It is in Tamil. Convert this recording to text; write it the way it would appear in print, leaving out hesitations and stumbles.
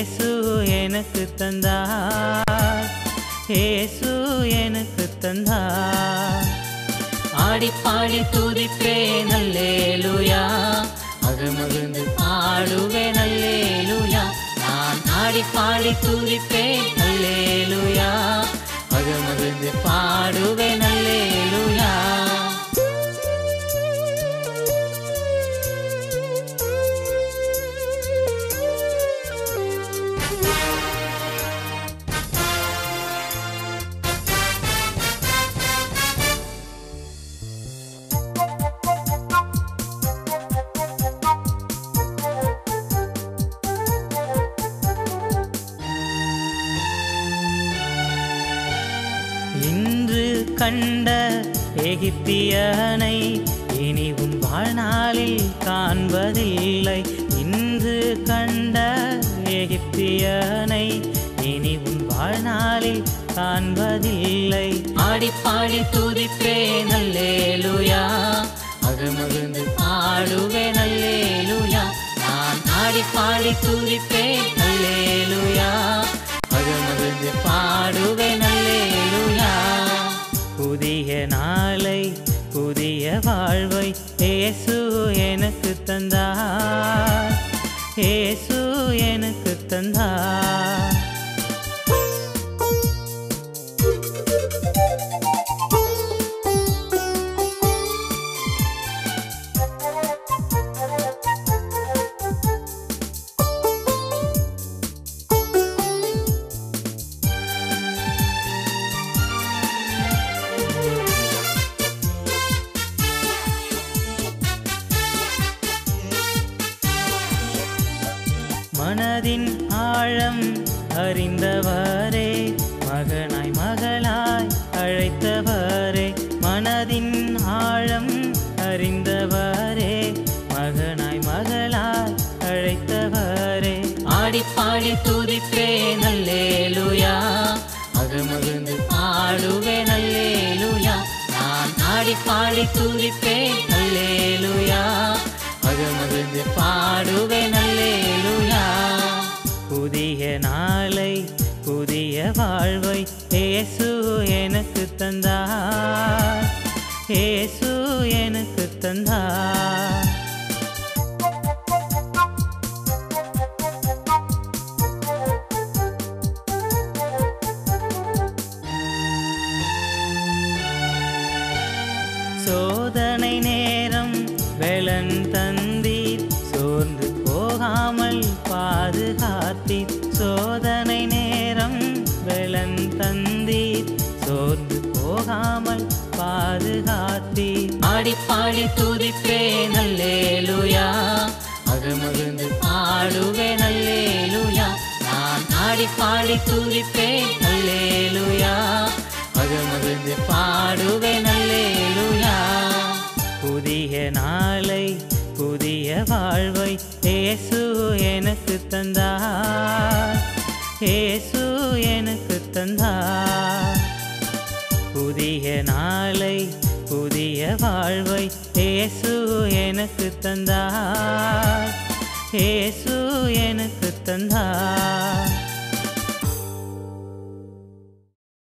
இயேசு எனக்கு தந்தார், இயேசு எனக்கு தந்தார். ஆடி பாடி துதிப்பேன் அல்லேலூயா, அகமகிழ்ந்து பாடுவேன் அல்லேலூயா. நான் ஆடி பாடி துதிப்பேன் அல்லேலூயா, அகமகிழ்ந்து பாடுவேன் அல்லேலூயா. இன்று கண்ட எகிப்தியனை இனி உன் வாழ்நாளில் காண்பதில்லை. இன்று கண்ட எகிப்தியனை இனி உன் வாழ்நாளில் காண்பதில்லை. ஆடி பாடி துதிப்பேன் அல்லேலூயா, அகமகிழ்ந்து பாடுவேன் அல்லேலூயா. நான் ஆடி பாடி துதிப்பேன் அல்லேலூயா, அகமகிழ்ந்து பாடுவேன் அல்லேலூயா. புதிய நாளை புதிய வாழ்வை இயேசு எனக்கு தந்தார், இயேசு எனக்கு தந்தார். மனதின் ஆழம் அறிந்தவரே, மகனாய் மகளாய் அழைத்தவரே. மனதின் ஆழம் அறிந்தவரே, மகனாய் மகளாய் அழைத்தவரே. ஆடி பாடி துதிப்பேன் அல்லேலூயா, அகமகிழ்ந்து பாடுவேன் அல்லேலூயா. நான் ஆடி பாடி துதிப்பேன் அல்லேலூயா, அகமகிழ்ந்து பாடுவேன் அல்லேலூயா. புதிய நாளை புதிய வாழ்வை இயேசு எனக்கு தந்தார், இயேசு எனக்கு தந்தார். சோதனை நேரம் வெளன் தந்தீர், சோர்ந்து போகாமல் பாதுகாத்தீர். சோதனை நேரம் வெளன் தந்தீர், சோர்ந்து போகாமல் பாதுகாத்தீர். ஆடி பாடி துதிப்பேன் அல்லேலூயா, அகமகிழ்ந்து பாடுவேன் அல்லேலூயா. நான் ஆடி பாடி துதிப்பேன் அல்லேலூயா, அகமகிழ்ந்து பாடுவேன் அல்லேலூயா. புதிய நாளை புதிய வாழ்வை இயேசு எனக்கு தந்தார், இயேசு எனக்கு தந்தார். புதிய நாளை புதிய வாழ்வை இயேசு எனக்கு தந்தார், இயேசு எனக்கு தந்தார்.